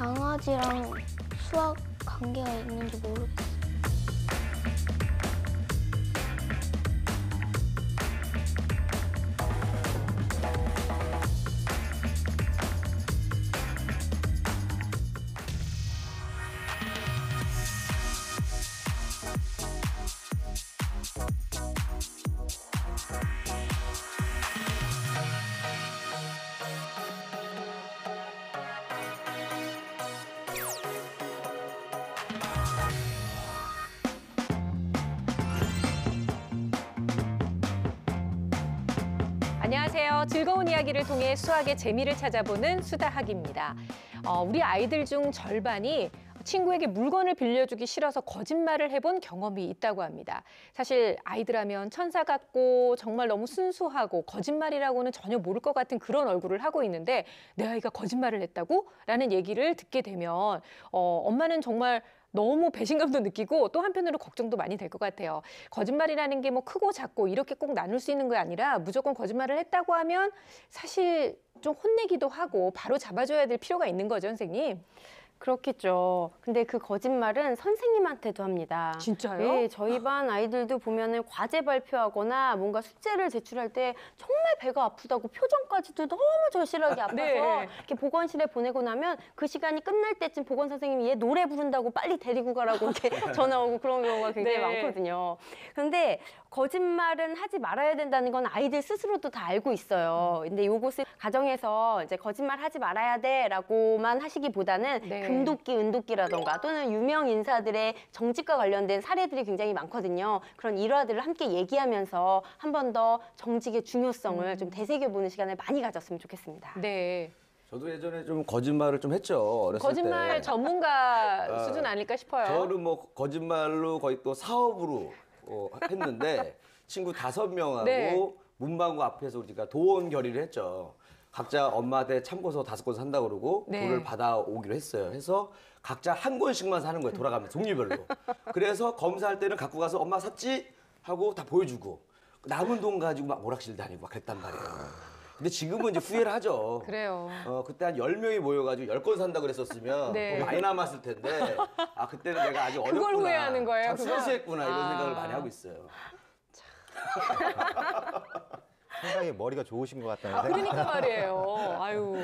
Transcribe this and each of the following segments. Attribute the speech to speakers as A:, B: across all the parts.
A: 강아지랑 수학 관계가 있는지 모르겠어요.
B: 안녕하세요. 즐거운 이야기를 통해 수학의 재미를 찾아보는 수다학입니다. 우리 아이들 중 절반이 친구에게 물건을 빌려주기 싫어서 거짓말을 해본 경험이 있다고 합니다. 사실 아이들하면 천사 같고 정말 너무 순수하고 거짓말이라고는 전혀 모를 것 같은 그런 얼굴을 하고 있는데 내 아이가 거짓말을 했다고? 라는 얘기를 듣게 되면 엄마는 정말 너무 배신감도 느끼고 또 한편으로 걱정도 많이 될 것 같아요. 거짓말이라는 게 뭐 크고 작고 이렇게 꼭 나눌 수 있는 게 아니라 무조건 거짓말을 했다고 하면 사실 좀 혼내기도 하고 바로 잡아줘야 될 필요가 있는 거죠, 선생님.
C: 그렇겠죠. 근데 그 거짓말은 선생님한테도 합니다.
B: 진짜요?
C: 네, 저희 반 아이들도 보면은 과제 발표하거나 뭔가 숙제를 제출할 때 정말 배가 아프다고 표정까지도 너무 절실하게 아파서
B: 네.
C: 이렇게 보건실에 보내고 나면 그 시간이 끝날 때쯤 보건 선생님이 얘 노래 부른다고 빨리 데리고 가라고 이렇게 전화 오고 그런 경우가 굉장히
B: 네.
C: 많거든요. 그런데 거짓말은 하지 말아야 된다는 건 아이들 스스로도 다 알고 있어요. 근데 요것을 가정에서 이제 거짓말 하지 말아야 돼라고만 하시기보다는
B: 네.
C: 금도끼, 은도끼라던가 또는 유명 인사들의 정직과 관련된 사례들이 굉장히 많거든요. 그런 일화들을 함께 얘기하면서 한 번 더 정직의 중요성을 좀 되새겨보는 시간을 많이 가졌으면 좋겠습니다.
B: 네.
D: 저도 예전에 좀 거짓말을 좀 했죠. 어렸을
B: 거짓말
D: 때.
B: 전문가 수준 아닐까 싶어요.
D: 저는 뭐 거짓말로 거의 또 사업으로 했는데 친구 5명하고
B: 네.
D: 문방구 앞에서 우리가 도원 결의를 했죠. 각자 엄마한테 참고서 5권 산다고 그러고
B: 네.
D: 돈을 받아오기로 했어요. 해서 각자 한 권씩만 사는 거예요. 돌아가면서 종류별로. 그래서 검사할 때는 갖고 가서 엄마 샀지? 하고 다 보여주고 남은 돈 가지고 막 오락실 다니고 막 그랬단 말이에요. 근데 지금은 이제 후회를 하죠.
B: 그래요.
D: 그때 한 10명이 모여가지고 10권 산다 그랬었으면
B: 네.
D: 더 많이 남았을 텐데 그때는 내가 아직 어렸구나.
B: 그걸 후회하는 거예요,
D: 참
B: 그거?
D: 순수했구나 이런 생각을 많이 하고 있어요.
E: 상당히 머리가 좋으신 것 같다는 생각이
B: 그러니까 말이에요. 아유.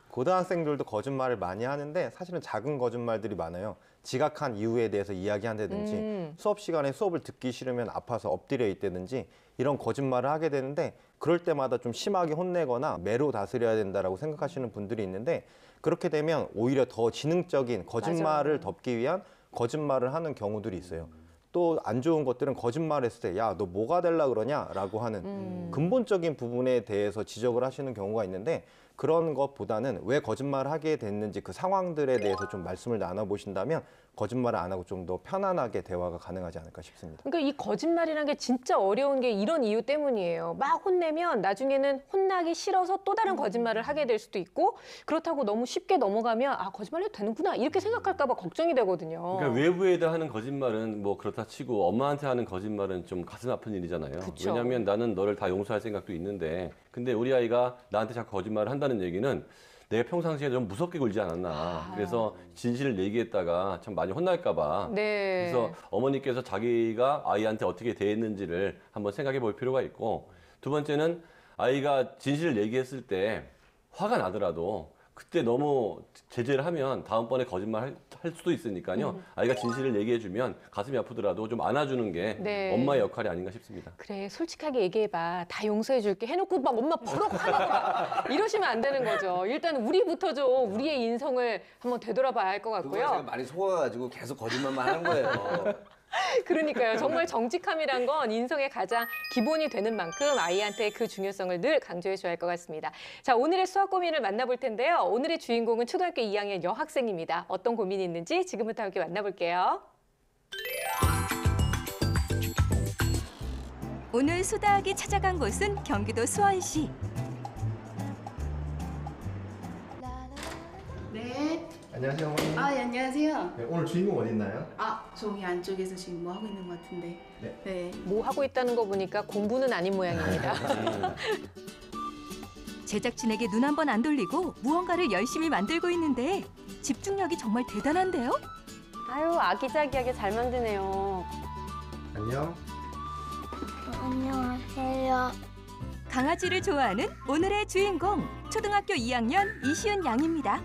E: 고등학생들도 거짓말을 많이 하는데 사실은 작은 거짓말들이 많아요. 지각한 이유에 대해서 이야기한다든지 수업 시간에 수업을 듣기 싫으면 아파서 엎드려 있다든지 이런 거짓말을 하게 되는데 그럴 때마다 좀 심하게 혼내거나 매로 다스려야 된다라고 생각하시는 분들이 있는데 그렇게 되면 오히려 더 지능적인 거짓말을
B: 맞아요.
E: 덮기 위한 거짓말을 하는 경우들이 있어요. 또 안 좋은 것들은 거짓말했을 때 야, 너 뭐가 되려 그러냐라고 하는 근본적인 부분에 대해서 지적을 하시는 경우가 있는데 그런 것보다는 왜 거짓말을 하게 됐는지 그 상황들에 대해서 좀 말씀을 나눠보신다면 거짓말을 안 하고 좀 더 편안하게 대화가 가능하지 않을까 싶습니다.
B: 그러니까 이 거짓말이라는 게 진짜 어려운 게 이런 이유 때문이에요. 막 혼내면 나중에는 혼나기 싫어서 또 다른 거짓말을 하게 될 수도 있고 그렇다고 너무 쉽게 넘어가면 거짓말 해도 되는구나 이렇게 생각할까 봐 걱정이 되거든요.
F: 그러니까 외부에다 하는 거짓말은 뭐 그렇다 치고 엄마한테 하는 거짓말은 좀 가슴 아픈 일이잖아요.
B: 그쵸.
F: 왜냐하면 나는 너를 다 용서할 생각도 있는데 근데 우리 아이가 나한테 자꾸 거짓말을 한다는 얘기는 내가 평상시에 좀 무섭게 굴지 않았나. 그래서 진실을 얘기했다가 참 많이 혼날까 봐.
B: 네.
F: 그래서 어머니께서 자기가 아이한테 어떻게 대했는지를 한번 생각해 볼 필요가 있고 두 번째는 아이가 진실을 얘기했을 때 화가 나더라도 그때 너무 제재를 하면 다음번에 거짓말 할 수도 있으니까요. 아이가 진실을 얘기해주면 가슴이 아프더라도 좀 안아주는 게
B: 네.
F: 엄마의 역할이 아닌가 싶습니다.
B: 그래 솔직하게 얘기해봐. 다 용서해줄게 해놓고 막 엄마 버럭 화나고 이러시면 안 되는 거죠. 일단 우리부터 좀 우리의 인성을 한번 되돌아봐야 할 것
D: 그거 제가
B: 같고요.
D: 많이 속아가지고 계속 거짓말만 하는 거예요.
B: 그러니까요. 정말 정직함이란 건 인성의 가장 기본이 되는 만큼 아이한테 그 중요성을 늘 강조해 줘야 할 것 같습니다. 자, 오늘의 수학 고민을 만나볼 텐데요. 오늘의 주인공은 초등학교 2학년 여학생입니다. 어떤 고민이 있는지 지금부터 함께 만나볼게요.
G: 오늘 수다학이 찾아간 곳은 경기도 수원시.
H: 네.
I: 안녕하세요, 어머니.
H: 아, 예, 안녕하세요.
I: 네, 오늘 주인공 어디 있나요?
H: 저기 안쪽에서 지금 뭐 하고 있는 것 같은데.
I: 네.
H: 네.
B: 뭐 하고 있다는 거 보니까 공부는 아닌 모양입니다.
G: 제작진에게 눈 한 번 안 돌리고 무언가를 열심히 만들고 있는데 집중력이 정말 대단한데요?
C: 아유, 아기자기하게 잘 만드네요.
I: 안녕.
A: 안녕하세요.
G: 강아지를 좋아하는 오늘의 주인공, 초등학교 2학년 이시은 양입니다.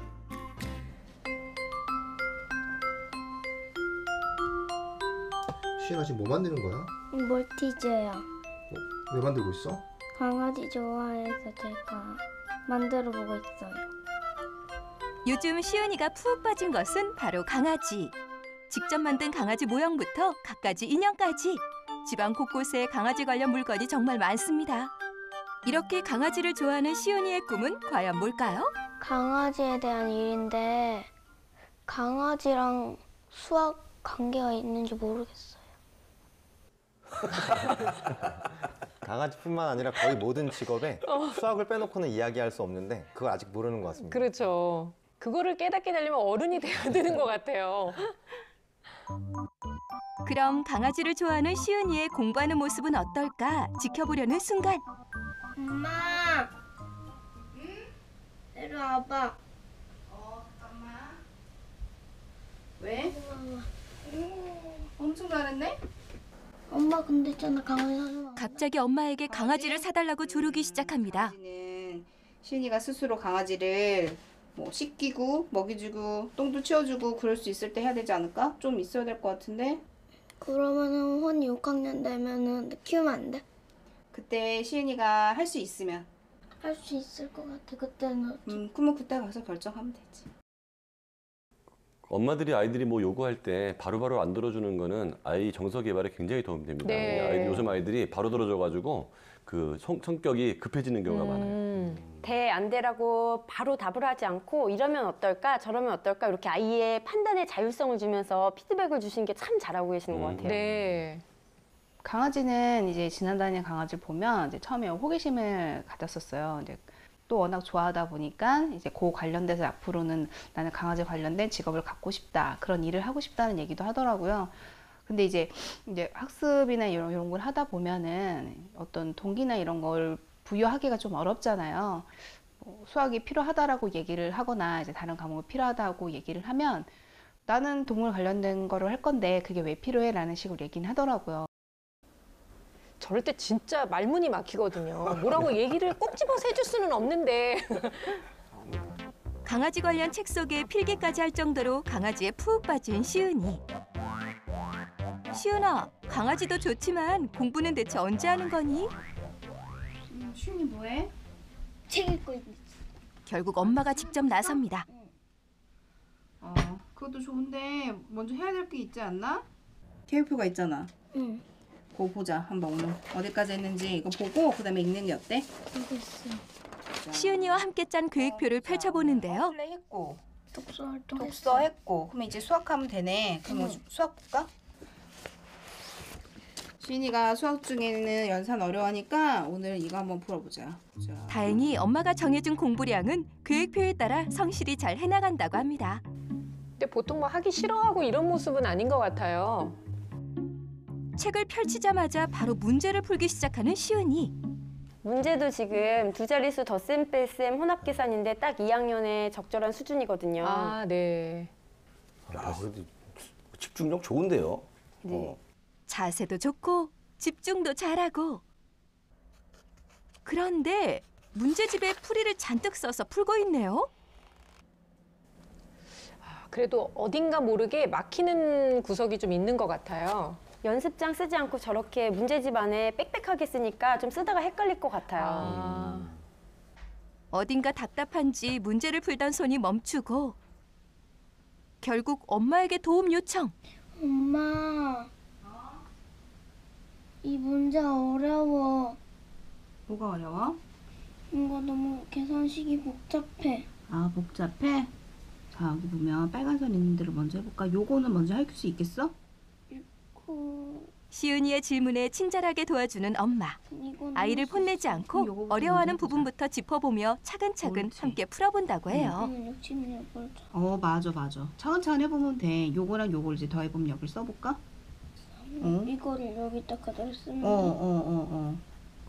I: 시은아 지금 뭐 만드는 거야?
A: 몰티즈요.
I: 왜 만들고 있어?
A: 강아지 좋아해서 제가 만들어 보고 있어요.
G: 요즘 시은이가 푹 빠진 것은 바로 강아지. 직접 만든 강아지 모형부터 갖가지 인형까지 집안 곳곳에 강아지 관련 물건이 정말 많습니다. 이렇게 강아지를 좋아하는 시은이의 꿈은 과연 뭘까요?
A: 강아지에 대한 일인데 강아지랑 수학 관계가 있는지 모르겠어요.
E: 강아지뿐만 아니라 거의 모든 직업에 수학을 빼놓고는 이야기할 수 없는데 그걸 아직 모르는 것 같습니다.
B: 그렇죠. 그거를 깨닫게 되려면 어른이 돼야 되는 것 같아요.
G: 그럼 강아지를 좋아하는 시은이의 공부하는 모습은 어떨까 지켜보려는 순간
A: 엄마! 이리 와봐.
H: 잠깐만. 왜? 엄청 잘했네?
A: 엄마 근데 있잖아 강아지 사주면
G: 갑자기 엄마에게 강아지를 사달라고 조르기 시작합니다.
H: 강아지는 시은이가 스스로 강아지를 뭐 씻기고 먹이주고 똥도 치워주고 그럴 수 있을 때 해야 되지 않을까? 좀 있어야 될 것 같은데.
A: 그러면은 혼이 6학년 되면은 키우면 안 돼?
H: 그때 시은이가 할 수 있으면.
A: 할 수 있을 것 같아 그때는.
H: 그러면 그때 가서 결정하면 되지.
F: 엄마들이 아이들이 뭐 요구할 때 바로바로 안 들어주는 거는 아이 정서 개발에 굉장히 도움이 됩니다.
B: 네.
F: 요즘 아이들이 바로 들어줘가지고 그 성격이 급해지는 경우가 많아요.
C: 돼, 안 돼라고 바로 답을 하지 않고 이러면 어떨까, 저러면 어떨까 이렇게 아이의 판단의 자율성을 주면서 피드백을 주시는 게 참 잘하고 계시는 것 같아요.
B: 네.
H: 강아지는 이제 지나다니는 강아지를 보면 이제 처음에 호기심을 가졌었어요. 이제 또 워낙 좋아하다 보니까 이제 그 관련돼서 앞으로는 나는 강아지 관련된 직업을 갖고 싶다. 그런 일을 하고 싶다는 얘기도 하더라고요. 근데 이제 학습이나 이런 걸 하다 보면은 어떤 동기나 이런 걸 부여하기가 좀 어렵잖아요. 수학이 필요하다라고 얘기를 하거나 이제 다른 과목이 필요하다고 얘기를 하면 나는 동물 관련된 거를 할 건데 그게 왜 필요해? 라는 식으로 얘기는 하더라고요.
B: 저럴 때 진짜 말문이 막히거든요. 뭐라고 얘기를 꼭 집어서 해줄 수는 없는데.
G: 강아지 관련 책 속에 필기까지 할 정도로 강아지에 푹 빠진 시은이. 시은아, 강아지도 좋지만 공부는 대체 언제 하는 거니?
H: 시은이 뭐해?
A: 책 읽고 있는.
G: 결국 엄마가 직접 나섭니다.
H: 그것도 좋은데 먼저 해야 될 게 있지 않나? 계획표가 있잖아.
A: 응.
H: 그거 보자. 한번 오늘 어디까지 했는지 이거 보고 그다음에 읽는 게 어때?
A: 알겠어.
G: 시은이와 함께 짠 계획표를 펼쳐보는데요.
H: 플레이 했고
A: 독서 활동.
H: 독서 했고 그러면 이제 수학하면 되네. 그럼 수학 볼까? 시은이가 수학 중에는 연산 어려워하니까 오늘 이거 한번 풀어보자. 자.
G: 다행히 엄마가 정해준 공부량은 계획표에 따라 성실히 잘 해나간다고 합니다.
B: 근데 보통 뭐 하기 싫어하고 이런 모습은 아닌 것 같아요.
G: 책을 펼치자마자 바로 문제를 풀기 시작하는 시은이.
C: 문제도 지금 두 자릿수 덧셈 뺄셈 혼합 계산인데 딱 2학년에 적절한 수준이거든요.
B: 아, 네.
D: 야, 그래도 집중력 좋은데요.
C: 네.
G: 자세도 좋고 집중도 잘하고. 그런데 문제집에 풀이를 잔뜩 써서 풀고 있네요.
B: 그래도 어딘가 모르게 막히는 구석이 좀 있는 것 같아요.
C: 연습장 쓰지 않고 저렇게 문제집 안에 빽빽하게 쓰니까 좀 쓰다가 헷갈릴 것 같아요.
B: 아.
G: 어딘가 답답한지 문제를 풀던 손이 멈추고 결국 엄마에게 도움 요청.
A: 엄마. 이 문제 어려워.
H: 뭐가 어려워?
A: 이거 너무 계산식이 복잡해.
H: 아 복잡해? 자 여기 보면 빨간 선 있는 데를 먼저 해볼까? 요거는 먼저 할 수 있겠어?
G: 시은이의 질문에 친절하게 도와주는 엄마. 아이를 혼내지 않고 어려워하는 부분부터 짚어보며 차근차근
H: 옳지.
G: 함께 풀어본다고 해요.
H: 맞아. 차근차근 해보면 돼. 요거랑 요걸 이제 더해보면 여기를 써볼까?
A: 이거를 여기다 갖다 쓰면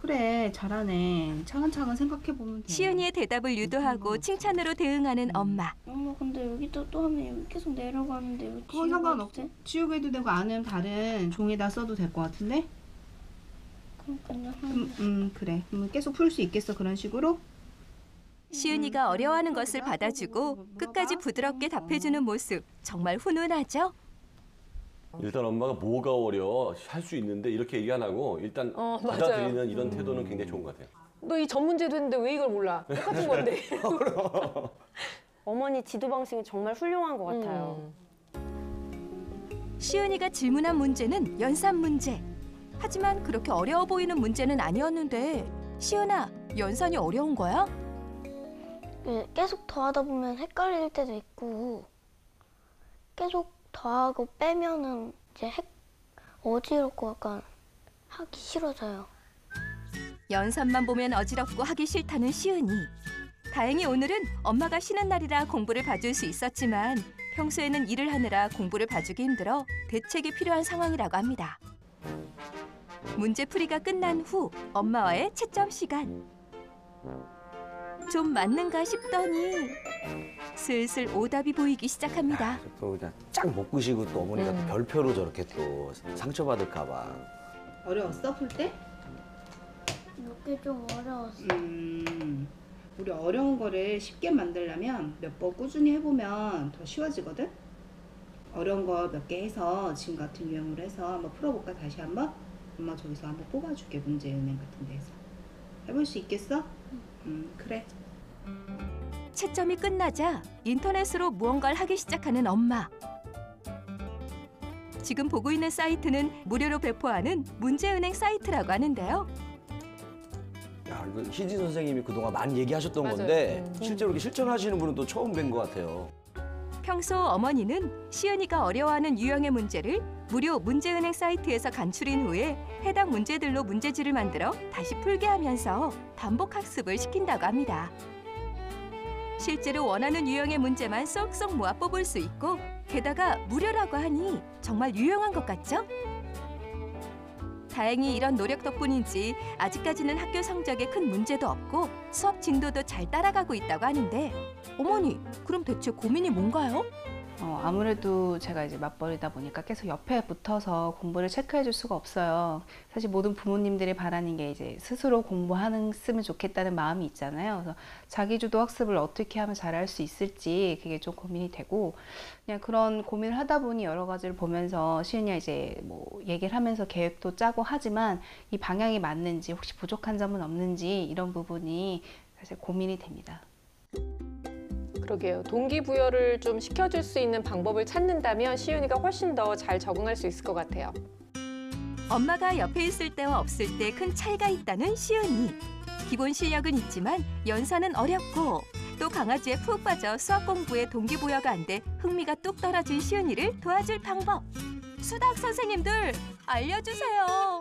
H: 그래, 잘하네. 차근차근 생각해보면 돼.
G: 시은이의 대답을 유도하고 칭찬으로 대응하는 엄마.
A: 엄마 근데 여기다 또 하면 여기 계속 내려가는데 여기
H: 그건 상관없어. 지우개도 되고 안은 다른 종이다 써도 될 것 같은데?
A: 그럼 그냥
H: 그래. 계속 풀 수 있겠어, 그런 식으로?
G: 시은이가 어려워하는 것을 받아주고 끝까지 부드럽게 답해주는 모습 정말 훈훈하죠?
F: 일단 엄마가 뭐가 어려워 할 수 있는데 이렇게 얘기 안 하고 일단
B: 맞아요.
F: 받아들이는 이런 태도는 굉장히 좋은 것 같아요.
B: 너 이 전 문제도 했는데 왜 이걸 몰라? 똑같은 건데.
C: 어머니 지도 방식은 정말 훌륭한 것 같아요.
G: 시은이가 질문한 문제는 연산 문제. 하지만 그렇게 어려워 보이는 문제는 아니었는데 시은아, 연산이 어려운 거야?
A: 계속 더하다 보면 헷갈릴 때도 있고 계속 더하고 빼면은 이제 어지럽고 약간 하기 싫어져요.
G: 연산만 보면 어지럽고 하기 싫다는 시은이. 다행히 오늘은 엄마가 쉬는 날이라 공부를 봐줄 수 있었지만 평소에는 일을 하느라 공부를 봐주기 힘들어 대책이 필요한 상황이라고 합니다. 문제풀이가 끝난 후 엄마와의 채점 시간. 좀 맞는가 싶더니 슬슬 오답이 보이기 시작합니다.
D: 또 그냥 쫙 못 끄시고 또 어머니가 또 별표로 저렇게 또 상처받을까 봐.
H: 어려웠어, 풀 때?
A: 몇 개 좀 어려웠어.
H: 우리 어려운 거를 쉽게 만들려면 몇 번 꾸준히 해보면 더 쉬워지거든? 어려운 거 몇 개 해서 지금 같은 유형으로 해서 한번 풀어볼까, 다시 한번? 엄마 저기서 한번 뽑아줄게, 문제은행 같은 데서. 해볼 수 있겠어? 그래.
G: 채점이 끝나자 인터넷으로 무언가를 하기 시작하는 엄마. 지금 보고 있는 사이트는 무료로 배포하는 문제은행 사이트라고 하는데요.
D: 야, 이거 희진 선생님이 그동안 많이 얘기하셨던
B: 맞아요.
D: 건데 실제로 이렇게 실천하시는 분은 또 처음 뵌 것 같아요.
G: 평소 어머니는 시은이가 어려워하는 유형의 문제를 무료 문제은행 사이트에서 간추린 후에 해당 문제들로 문제지를 만들어 다시 풀게 하면서 반복 학습을 시킨다고 합니다. 실제로 원하는 유형의 문제만 쏙쏙 모아 뽑을 수 있고 게다가 무료라고 하니 정말 유용한 것 같죠? 다행히 이런 노력 덕분인지 아직까지는 학교 성적에 큰 문제도 없고 수업 진도도 잘 따라가고 있다고 하는데 어머니, 그럼 대체 고민이 뭔가요?
H: 아무래도 제가 이제 맞벌이다 보니까 계속 옆에 붙어서 공부를 체크해 줄 수가 없어요. 사실 모든 부모님들이 바라는 게 이제 스스로 공부했으면 좋겠다는 마음이 있잖아요. 그래서 자기주도 학습을 어떻게 하면 잘할 수 있을지 그게 좀 고민이 되고 그냥 그런 고민을 하다 보니 여러 가지를 보면서 시은이가 이제 뭐 얘기를 하면서 계획도 짜고 하지만 이 방향이 맞는지 혹시 부족한 점은 없는지 이런 부분이 사실 고민이 됩니다.
B: 그러게요. 동기부여를 좀 시켜줄 수 있는 방법을 찾는다면 시윤이가 훨씬 더 잘 적응할 수 있을 것 같아요.
G: 엄마가 옆에 있을 때와 없을 때 큰 차이가 있다는 시은이. 기본 실력은 있지만 연산은 어렵고 또 강아지에 푹 빠져 수학 공부에 동기부여가 안 돼 흥미가 뚝 떨어진 시은이를 도와줄 방법. 수학 선생님들 알려주세요.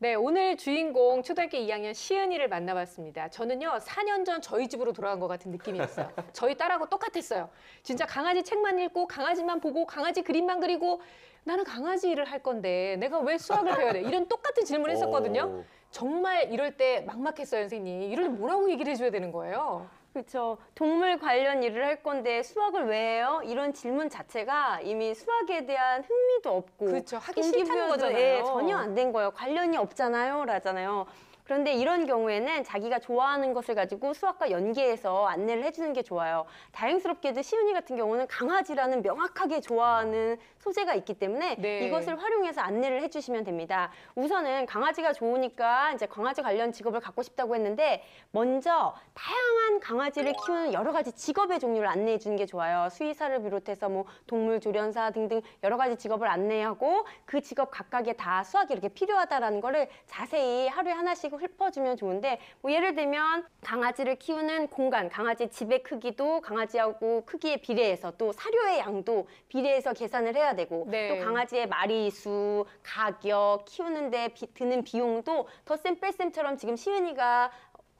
B: 네, 오늘 주인공 초등학교 2학년 시은이를 만나봤습니다. 저는요, 4년 전 저희 집으로 돌아간 것 같은 느낌이었어요. 저희 딸하고 똑같았어요. 진짜 강아지 책만 읽고 강아지만 보고 강아지 그림만 그리고 나는 강아지 일을 할 건데 내가 왜 수학을 배워야 돼? 이런 똑같은 질문을 했었거든요. 정말 이럴 때 막막했어요, 선생님. 이럴 때 뭐라고 얘기를 해줘야 되는 거예요?
C: 그렇죠. 동물 관련 일을 할 건데 수학을 왜 해요? 이런 질문 자체가 이미 수학에 대한 흥미도 없고
B: 그렇죠. 하기 싫다는 거잖아요.
C: 예, 전혀 안 된 거예요. 관련이 없잖아요. 라잖아요. 그런데 이런 경우에는 자기가 좋아하는 것을 가지고 수학과 연계해서 안내를 해주는 게 좋아요. 다행스럽게도 시은이 같은 경우는 강아지라는 명확하게 좋아하는 소재가 있기 때문에
B: 네.
C: 이것을 활용해서 안내를 해주시면 됩니다. 우선은 강아지가 좋으니까 이제 강아지 관련 직업을 갖고 싶다고 했는데 먼저 다양한 강아지를 키우는 여러 가지 직업의 종류를 안내해 주는 게 좋아요. 수의사를 비롯해서 뭐 동물 조련사 등등 여러 가지 직업을 안내하고 그 직업 각각에 다 수학이 이렇게 필요하다라는 거를 자세히 하루에 하나씩 읊어주면 좋은데 뭐 예를 들면 강아지를 키우는 공간, 강아지 집의 크기도 강아지하고 크기에 비례해서 또 사료의 양도 비례해서 계산을 해야 되고
B: 네.
C: 또 강아지의 마리수, 가격, 키우는데 드는 비용도 덧셈 뺄셈처럼 지금 시은이가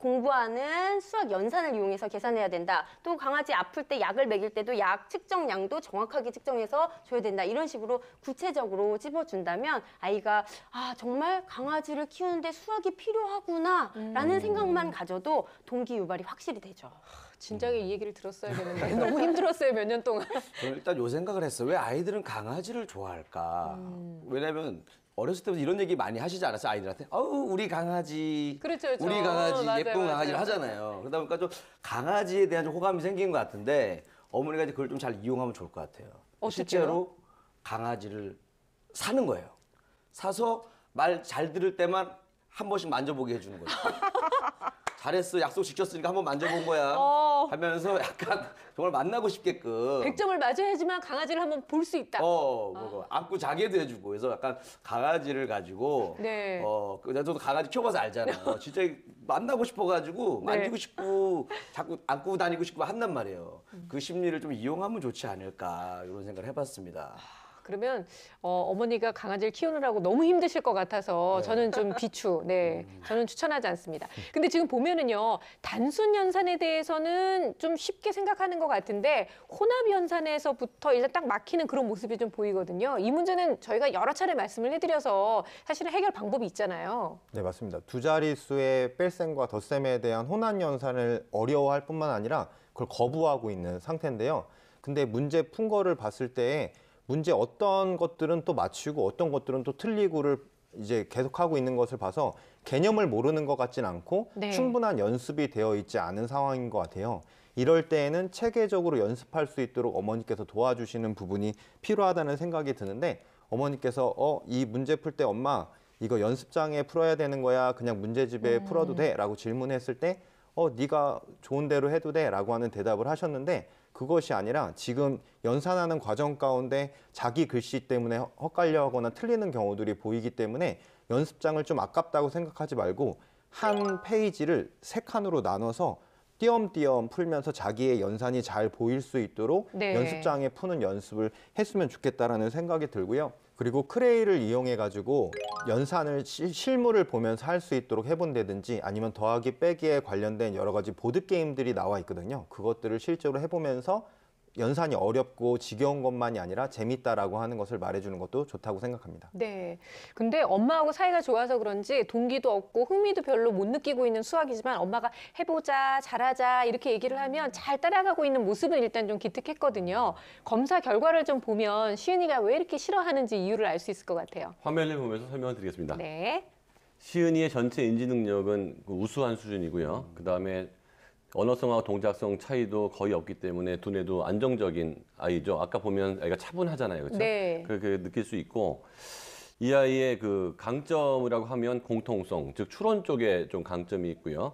C: 공부하는 수학 연산을 이용해서 계산해야 된다. 또 강아지 아플 때 약을 먹일 때도 약 측정량도 정확하게 측정해서 줘야 된다. 이런 식으로 구체적으로 찝어준다면 아이가 정말 강아지를 키우는데 수학이 필요하구나라는 생각만 가져도 동기 유발이 확실히 되죠.
B: 진작에 이 얘기를 들었어야겠는데 너무 힘들었어요, 몇 년 동안.
D: 저는 일단 요 생각을 했어요. 왜 아이들은 강아지를 좋아할까? 왜냐면 어렸을 때부터 이런 얘기 많이 하시지 않았어요? 아이들한테? 아우, 우리 강아지.
B: 그렇죠, 그렇죠.
D: 우리 강아지,
B: 맞아요,
D: 예쁜
B: 맞아요.
D: 강아지를 하잖아요. 그러다 보니까 좀 강아지에 대한 좀 호감이 생긴 것 같은데 어머니가 이제 그걸 좀 잘 이용하면 좋을 것 같아요.
B: 어떻게요?
D: 실제로 강아지를 사는 거예요. 사서 말 잘 들을 때만 한 번씩 만져보게 해주는 거예요. 잘했어, 약속 지켰으니까 한번 만져본 거야 하면서 약간 정말 만나고 싶게끔
B: 100점을 맞아야지만 강아지를 한번 볼 수 있다.
D: 안고 자게도 해주고 그래서 약간 강아지를 가지고
B: 네.
D: 저도 강아지 키워봐서 알잖아요. 진짜 만나고 싶어가지고 만지고 싶고 자꾸 안고 다니고 싶고 한단 말이에요. 그 심리를 좀 이용하면 좋지 않을까 이런 생각을 해봤습니다.
B: 그러면 어머니가 강아지를 키우느라고 너무 힘드실 것 같아서 저는 좀 비추, 저는 추천하지 않습니다. 근데 지금 보면은요, 단순 연산에 대해서는 좀 쉽게 생각하는 것 같은데 혼합 연산에서부터 일단 딱 막히는 그런 모습이 좀 보이거든요. 이 문제는 저희가 여러 차례 말씀을 해드려서 사실은 해결 방법이 있잖아요.
E: 네, 맞습니다. 두 자릿수의 뺄셈과 덧셈에 대한 혼합 연산을 어려워할 뿐만 아니라 그걸 거부하고 있는 상태인데요. 근데 문제 푼 거를 봤을 때 문제 어떤 것들은 또 맞추고 어떤 것들은 또 틀리고를 이제 계속하고 있는 것을 봐서 개념을 모르는 것 같진 않고 충분한 연습이 되어 있지 않은 상황인 것 같아요. 이럴 때에는 체계적으로 연습할 수 있도록 어머니께서 도와주시는 부분이 필요하다는 생각이 드는데 어머니께서 이 문제 풀 때 엄마 이거 연습장에 풀어야 되는 거야? 그냥 문제집에 풀어도 돼? 라고 질문했을 때 네가 좋은 대로 해도 돼? 라고 하는 대답을 하셨는데 그것이 아니라 지금 연산하는 과정 가운데 자기 글씨 때문에 헛갈려 하거나 틀리는 경우들이 보이기 때문에 연습장을 좀 아깝다고 생각하지 말고 한 페이지를 3칸으로 나눠서 띄엄띄엄 풀면서 자기의 연산이 잘 보일 수 있도록 연습장에 푸는 연습을 했으면 좋겠다라는 생각이 들고요. 그리고 크레이를 이용해 가지고 연산을 실물을 보면서 할 수 있도록 해본다든지 아니면 더하기 빼기에 관련된 여러 가지 보드 게임들이 나와 있거든요. 그것들을 실제로 해보면서 연산이 어렵고 지겨운 것만이 아니라 재밌다라고 하는 것을 말해주는 것도 좋다고 생각합니다.
B: 네. 근데 엄마하고 사이가 좋아서 그런지 동기도 없고 흥미도 별로 못 느끼고 있는 수학이지만 엄마가 해보자, 잘하자 이렇게 얘기를 하면 잘 따라가고 있는 모습은 일단 좀 기특했거든요. 검사 결과를 좀 보면 시은이가 왜 이렇게 싫어하는지 이유를 알 수 있을 것 같아요.
F: 화면을 보면서 설명을 드리겠습니다.
B: 네.
F: 시은이의 전체 인지 능력은 우수한 수준이고요. 그다음에 언어성하고 동작성 차이도 거의 없기 때문에 두뇌도 안정적인 아이죠. 아까 보면 아이가 차분하잖아요. 그렇죠?
B: 네.
F: 그렇게 느낄 수 있고 이 아이의 그 강점이라고 하면 공통성, 즉 추론 쪽에 좀 강점이 있고요.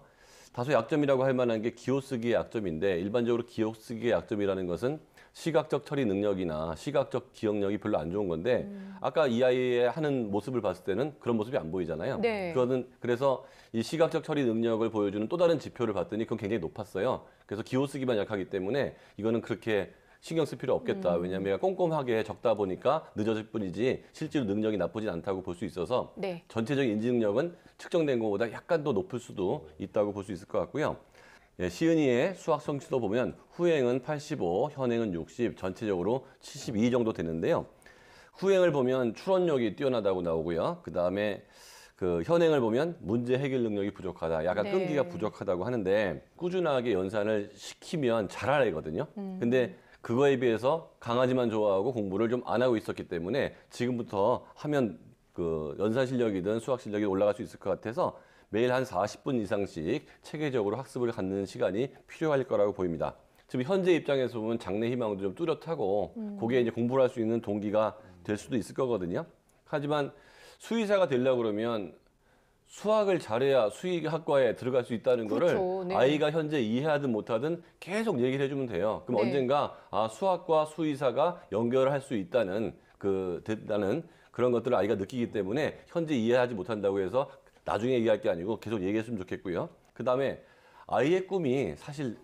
F: 다소 약점이라고 할 만한 게 기호쓰기의 약점인데 일반적으로 기호쓰기의 약점이라는 것은 시각적 처리 능력이나 시각적 기억력이 별로 안 좋은 건데 아까 이 아이의 하는 모습을 봤을 때는 그런 모습이 안 보이잖아요.
B: 네.
F: 그래서 이 시각적 처리 능력을 보여주는 또 다른 지표를 봤더니 그건 굉장히 높았어요. 그래서 기호쓰기만 약하기 때문에 이거는 그렇게 신경 쓸 필요 없겠다. 왜냐하면 꼼꼼하게 적다 보니까 늦어질 뿐이지 실제로 능력이 나쁘진 않다고 볼 수 있어서 전체적인 인지 능력은 측정된 것보다 약간 더 높을 수도 있다고 볼 수 있을 것 같고요. 시은이의 수학 성취도 보면 후행은 85, 현행은 60, 전체적으로 72 정도 되는데요. 후행을 보면 추론력이 뛰어나다고 나오고요. 그다음에 그 현행을 보면 문제 해결 능력이 부족하다. 약간 끈기가 부족하다고 하는데 꾸준하게 연산을 시키면 잘할 애거든요. 근데 그거에 비해서 강아지만 좋아하고 공부를 좀 안 하고 있었기 때문에 지금부터 하면 그 연산 실력이든 수학 실력이 올라갈 수 있을 것 같아서 매일 한 40분 이상씩 체계적으로 학습을 갖는 시간이 필요할 거라고 보입니다. 지금 현재 입장에서 보면 장래 희망도 좀 뚜렷하고 거기에 이제 공부를 할 수 있는 동기가 될 수도 있을 거거든요. 하지만 수의사가 되려고 그러면 수학을 잘해야 수의학과에 들어갈 수 있다는 거를 아이가 현재 이해하든 못하든 계속 얘기를 해주면 돼요. 그럼 언젠가 수학과 수의사가 연결할 수 있다는 그런 것들을 아이가 느끼기 때문에 현재 이해하지 못한다고 해서 나중에 얘기할 게 아니고 계속 얘기했으면 좋겠고요. 그다음에 아이의 꿈이 사실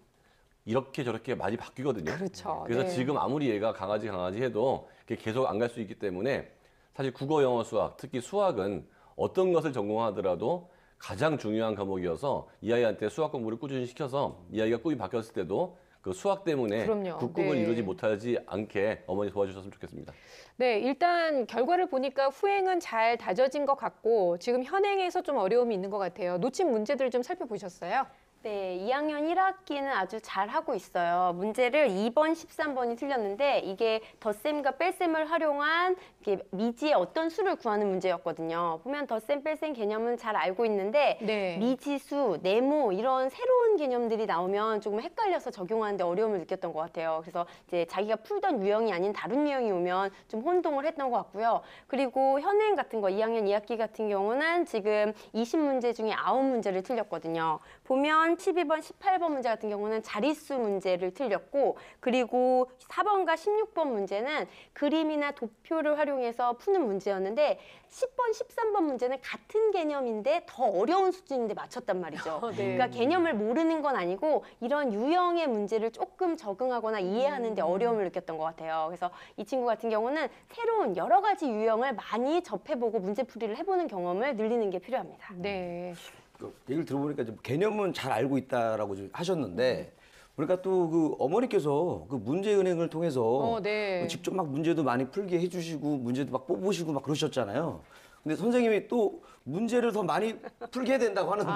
F: 이렇게 저렇게 많이 바뀌거든요.
B: 그렇죠.
F: 그래서 지금 아무리 얘가 강아지 해도 계속 안 갈 수 있기 때문에 사실 국어, 영어, 수학, 특히 수학은 어떤 것을 전공하더라도 가장 중요한 과목이어서 이 아이한테 수학 공부를 꾸준히 시켜서 이 아이가 꿈이 바뀌었을 때도 그 수학 때문에
B: 그럼요.
F: 그 꿈을
B: 네.
F: 이루지 못하지 않게 어머니 도와주셨으면 좋겠습니다.
B: 네, 일단 결과를 보니까 후행은 잘 다져진 것 같고 지금 현행에서 좀 어려움이 있는 것 같아요. 놓친 문제들 좀 살펴보셨어요?
C: 네, 2학년 1학기는 아주 잘하고 있어요. 문제를 2번, 13번이 틀렸는데 이게 덧셈과 뺄셈을 활용한 이게 미지의 어떤 수를 구하는 문제였거든요. 보면 덧셈, 뺄셈 개념은 잘 알고 있는데
B: 네.
C: 미지수, 네모 이런 새로운 개념들이 나오면 조금 헷갈려서 적용하는데 어려움을 느꼈던 것 같아요. 그래서 이제 자기가 풀던 유형이 아닌 다른 유형이 오면 좀 혼동을 했던 것 같고요. 그리고 현행 같은 거 2학년 2학기 같은 경우는 지금 20문제 중에 9문제를 틀렸거든요. 보면 12번, 18번 문제 같은 경우는 자릿수 문제를 틀렸고 그리고 4번과 16번 문제는 그림이나 도표를 활용해서 푸는 문제였는데 10번, 13번 문제는 같은 개념인데 더 어려운 수준인데 맞췄단 말이죠.
B: 네.
C: 그러니까 개념을 모르는 건 아니고 이런 유형의 문제를 조금 적응하거나 이해하는 데 어려움을 느꼈던 것 같아요. 그래서 이 친구 같은 경우는 새로운 여러 가지 유형을 많이 접해보고 문제풀이를 해보는 경험을 늘리는 게 필요합니다.
B: 네.
D: 그 얘기를 들어보니까 좀 개념은 잘 알고 있다라고 좀 하셨는데 그러니까 또 그 어머니께서 그 문제은행을 통해서
B: 네.
D: 직접 막 문제도 많이 풀게 해주시고 문제도 막 뽑으시고 막 그러셨잖아요. 근데 선생님이 또 문제를 더 많이 풀게 해야 된다고 하는데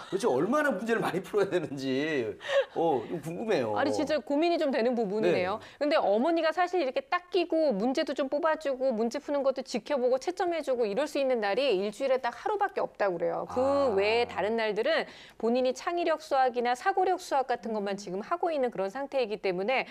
D: 도대체 얼마나 문제를 많이 풀어야 되는지 좀 궁금해요.
B: 아니 진짜 고민이 좀 되는 부분이네요. 근데 어머니가 사실 이렇게 딱 끼고 문제도 좀 뽑아주고 문제 푸는 것도 지켜보고 채점해주고 이럴 수 있는 날이 일주일에 딱 하루밖에 없다고 그래요. 그 외에 다른 날들은 본인이 창의력 수학이나 사고력 수학 같은 것만 지금 하고 있는 그런 상태이기 때문에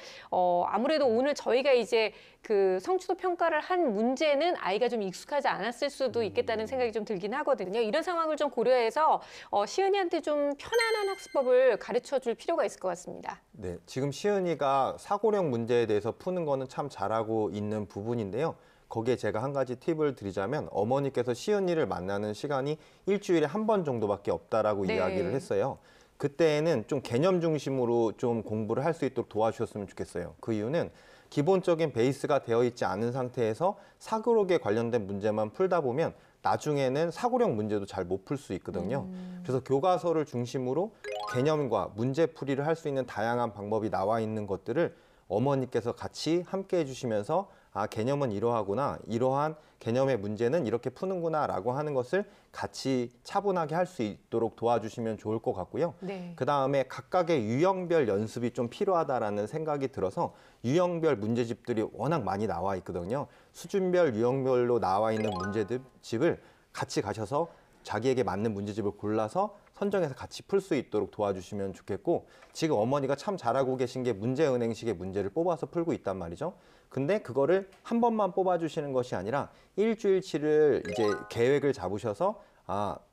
B: 아무래도 오늘 저희가 이제 그 성취도 평가를 한 문제는 아이가 좀 익숙하지 않았을 수도 있겠다는 생각이 좀 들긴 하거든요. 이런 상황을 좀 고려해서 시은이한테 좀 편안한 학습법을 가르쳐 줄 필요가 있을 것 같습니다.
E: 네, 지금 시은이가 사고력 문제에 대해서 푸는 거는 참 잘하고 있는 부분인데요. 거기에 제가 한 가지 팁을 드리자면 어머니께서 시은이를 만나는 시간이 일주일에 한 번 정도밖에 없다라고
B: 네.
E: 이야기를 했어요. 그때에는 좀 개념 중심으로 좀 공부를 할 수 있도록 도와주셨으면 좋겠어요. 그 이유는 기본적인 베이스가 되어 있지 않은 상태에서 사고력에 관련된 문제만 풀다 보면 나중에는 사고력 문제도 잘 못 풀 수 있거든요. 그래서 교과서를 중심으로 개념과 문제풀이를 할 수 있는 다양한 방법이 나와 있는 것들을 어머니께서 같이 함께 해주시면서 개념은 이러하구나, 이러한 개념의 문제는 이렇게 푸는구나 라고 하는 것을 같이 차분하게 할 수 있도록 도와주시면 좋을 것 같고요.
B: 네.
E: 그다음에 각각의 유형별 연습이 좀 필요하다라는 생각이 들어서 유형별 문제집들이 워낙 많이 나와 있거든요. 수준별, 유형별로 나와 있는 문제집을 같이 가셔서 자기에게 맞는 문제집을 골라서 선정해서 같이 풀 수 있도록 도와주시면 좋겠고 지금 어머니가 참 잘하고 계신 게 문제은행식의 문제를 뽑아서 풀고 있단 말이죠. 근데 그거를 한 번만 뽑아주시는 것이 아니라 일주일치를 이제 계획을 잡으셔서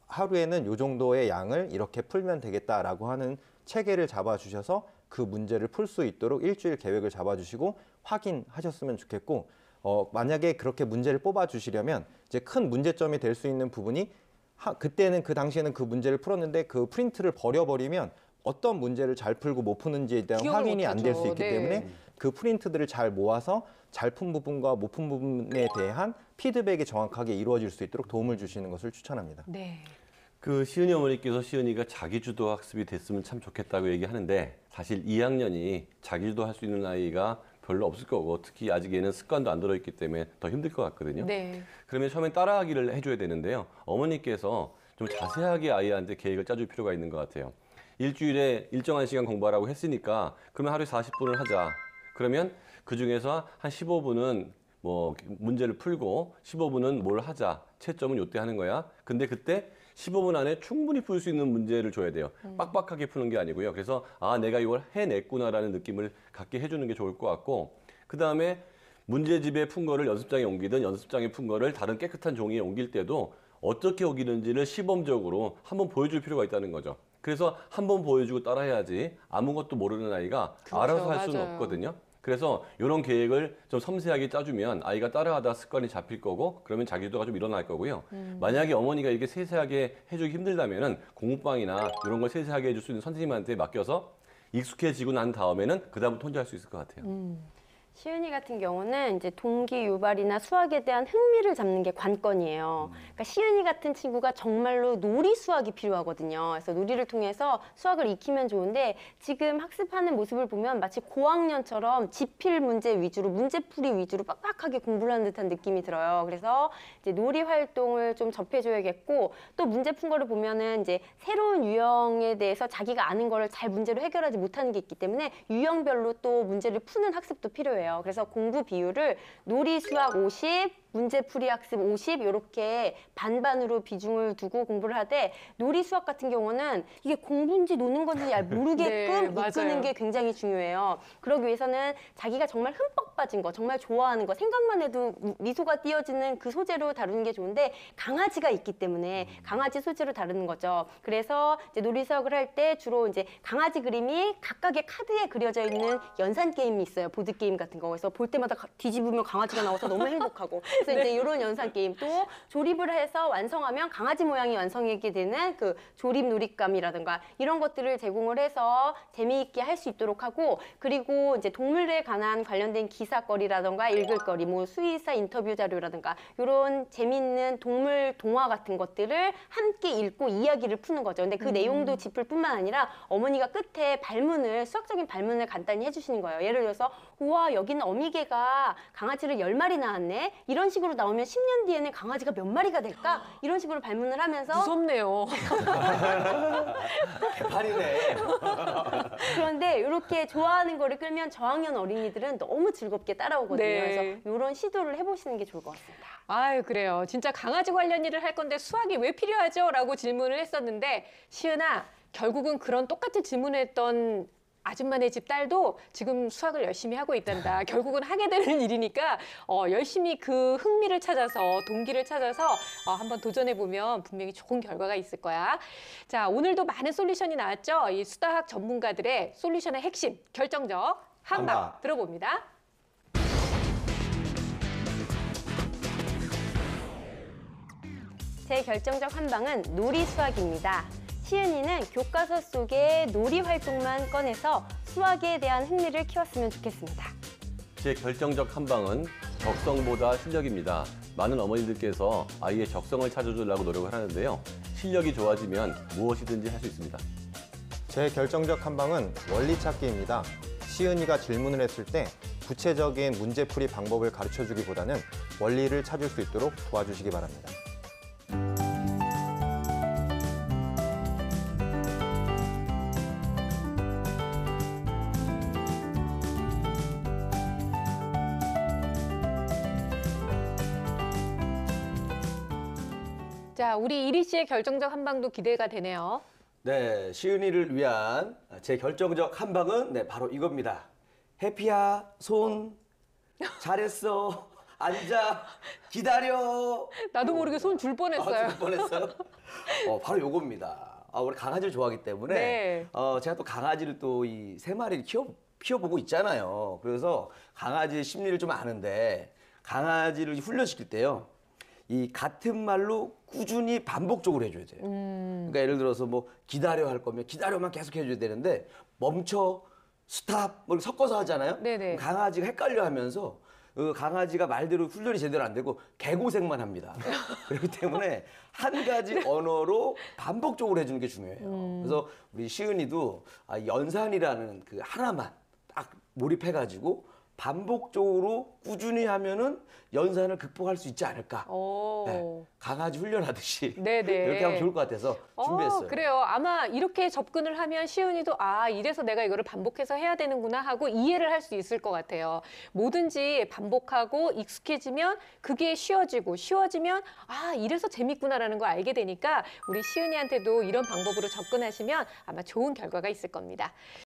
E: 하루에는 요 정도의 양을 이렇게 풀면 되겠다라고 하는 체계를 잡아주셔서 그 문제를 풀 수 있도록 일주일 계획을 잡아주시고 확인하셨으면 좋겠고 만약에 그렇게 문제를 뽑아주시려면 이제 큰 문제점이 될 수 있는 부분이 그때는 그 당시에는 그 문제를 풀었는데 그 프린트를 버려버리면 어떤 문제를 잘 풀고 못 푸는지에 대한
B: 기억을
E: 확인이 안 될 수 있기
B: 못하죠. 네.
E: 때문에 그 프린트들을 잘 모아서 잘 푼 부분과 못 푼 부분에 대한 피드백이 정확하게 이루어질 수 있도록 도움을 주시는 것을 추천합니다.
B: 네.
F: 그 시은이 어머니께서 시은이가 자기주도 학습이 됐으면 참 좋겠다고 얘기하는데 사실 2학년이 자기주도 할 수 있는 아이가 별로 없을 거고 특히 아직 얘는 습관도 안 들어있기 때문에 더 힘들 것 같거든요.
B: 네.
F: 그러면 처음엔 따라하기를 해줘야 되는데요. 어머니께서 좀 자세하게 아이한테 계획을 짜줄 필요가 있는 것 같아요. 일주일에 일정한 시간 공부하라고 했으니까 그러면 하루에 40분을 하자. 그러면 그중에서 한 15분은 뭐 문제를 풀고 15분은 뭘 하자. 채점은 요때 하는 거야. 근데 그때 15분 안에 충분히 풀 수 있는 문제를 줘야 돼요. 빡빡하게 푸는 게 아니고요. 그래서 내가 이걸 해냈구나라는 느낌을 갖게 해주는 게 좋을 것 같고 그다음에 문제집에 푼 거를 연습장에 옮기든 연습장에 푼 거를 다른 깨끗한 종이에 옮길 때도 어떻게 옮기는지를 시범적으로 한번 보여줄 필요가 있다는 거죠. 그래서 한번 보여주고 따라해야지 아무것도 모르는 아이가
B: 그렇죠,
F: 알아서 할 수는
B: 맞아요.
F: 없거든요. 그래서 이런 계획을 좀 섬세하게 짜주면 아이가 따라하다 습관이 잡힐 거고 그러면 자기주도가 좀 일어날 거고요. 만약에 어머니가 이렇게 세세하게 해주기 힘들다면은 공부방이나 이런 걸 세세하게 해줄 수 있는 선생님한테 맡겨서 익숙해지고 난 다음에는 그다음부터 혼자 할 수 있을 것 같아요.
C: 시은이 같은 경우는 이제 동기 유발이나 수학에 대한 흥미를 잡는 게 관건이에요. 그러니까 시은이 같은 친구가 정말로 놀이 수학이 필요하거든요. 그래서 놀이를 통해서 수학을 익히면 좋은데 지금 학습하는 모습을 보면 마치 고학년처럼 지필 문제 위주로 문제풀이 위주로 빡빡하게 공부를 하는 듯한 느낌이 들어요. 그래서 이제 놀이 활동을 좀 접해줘야겠고 또 문제 푼 거를 보면은 이제 새로운 유형에 대해서 자기가 아는 거를 잘 문제로 해결하지 못하는 게 있기 때문에 유형별로 또 문제를 푸는 학습도 필요해요. 그래서 공부 비율을 놀이 수학 50, 문제풀이 학습 50 이렇게 반반으로 비중을 두고 공부를 하되 놀이 수학 같은 경우는 이게 공부인지 노는 건지 잘 모르게끔
B: 네,
C: 이끄는 게 굉장히 중요해요. 그러기 위해서는 자기가 정말 흠뻑 빠진 거, 정말 좋아하는 거, 생각만 해도 미소가 띄어지는 그 소재로 다루는 게 좋은데 강아지가 있기 때문에 강아지 소재로 다루는 거죠. 그래서 이제 놀이 수학을 할 때 주로 이제 강아지 그림이 각각의 카드에 그려져 있는 연산 게임이 있어요. 보드 게임 같은 거. 그래서 볼 때마다 뒤집으면 강아지가 나와서 너무 행복하고. 그래서 이제 이런 연산 게임 또 조립을 해서 완성하면 강아지 모양이 완성하게 되는 그 조립 놀잇감이라든가 이런 것들을 제공을 해서 재미있게 할 수 있도록 하고 그리고 이제 동물에 관련된 기사거리라든가 읽을 거리, 뭐 수의사 인터뷰 자료라든가 이런 재미있는 동물 동화 같은 것들을 함께 읽고 이야기를 푸는 거죠. 근데 그 내용도 짚을 뿐만 아니라 어머니가 끝에 수학적인 발문을 간단히 해주시는 거예요. 예를 들어서 우와 여기는 어미개가 강아지를 10마리 낳았네. 이런 식으로 나오면 10년 뒤에는 강아지가 몇 마리가 될까? 이런 식으로 발문을 하면서
B: 무섭네요.
D: 개판이네.
C: 그런데 이렇게 좋아하는 거를 끌면 저학년 어린이들은 너무 즐겁게 따라오거든요.
B: 네.
C: 그래서 이런 시도를 해보시는 게 좋을 것 같습니다.
B: 아유, 그래요. 진짜 강아지 관련 일을 할 건데 수학이 왜 필요하죠? 라고 질문을 했었는데 시은아, 결국은 그런 똑같은 질문을 했던 아줌마네 집 딸도 지금 수학을 열심히 하고 있단다. 결국은 하게 되는 일이니까 열심히 그 흥미를 찾아서 동기를 찾아서 한번 도전해보면 분명히 좋은 결과가 있을 거야. 자, 오늘도 많은 솔루션이 나왔죠. 이 수다학 전문가들의 솔루션의 핵심, 결정적 한방 들어봅니다.
C: 제 결정적 한방은 놀이 수학입니다. 시은이는 교과서 속의 놀이 활동만 꺼내서 수학에 대한 흥미를 키웠으면 좋겠습니다.
F: 제 결정적 한방은 적성보다 실력입니다. 많은 어머니들께서 아이의 적성을 찾아주려고 노력을 하는데요. 실력이 좋아지면 무엇이든지 할 수 있습니다.
E: 제 결정적 한방은 원리 찾기입니다. 시은이가 질문을 했을 때 구체적인 문제풀이 방법을 가르쳐주기보다는 원리를 찾을 수 있도록 도와주시기 바랍니다.
B: 자, 우리 이리 씨의 결정적 한방도 기대가 되네요.
D: 네, 시은이를 위한 제 결정적 한방은 네, 바로 이겁니다. 해피야, 손, 잘했어, 앉아, 기다려.
B: 나도 모르게 손 줄 뻔했어요.
D: 줄 뻔했어요? 바로 요겁니다. 우리 강아지를 좋아하기 때문에
B: 네.
D: 제가 또 강아지를 또 이 3마리를 키워보고 있잖아요. 그래서 강아지의 심리를 좀 아는데 강아지를 훈련시킬 때요. 이 같은 말로 꾸준히 반복적으로 해줘야 돼요. 그러니까 예를 들어서 뭐 기다려 할 거면 기다려만 계속 해줘야 되는데 멈춰, 스탑 뭘 섞어서 하잖아요.
B: 네네.
D: 강아지가 헷갈려 하면서 강아지가 말대로 훈련이 제대로 안 되고 개고생만 합니다. 그렇기 때문에 한 가지 언어로 반복적으로 해주는 게 중요해요. 그래서 우리 시은이도 연산이라는 그 하나만 딱 몰입해가지고 반복적으로 꾸준히 하면은 연산을 극복할 수 있지 않을까. 네, 강아지 훈련하듯이
B: 네네.
D: 이렇게 하면 좋을 것 같아서 준비했어요.
B: 그래요. 아마 이렇게 접근을 하면 시은이도 이래서 내가 이거를 반복해서 해야 되는구나 하고 이해를 할 수 있을 것 같아요. 뭐든지 반복하고 익숙해지면 그게 쉬워지면 이래서 재밌구나라는 걸 알게 되니까 우리 시은이한테도 이런 방법으로 접근하시면 아마 좋은 결과가 있을 겁니다.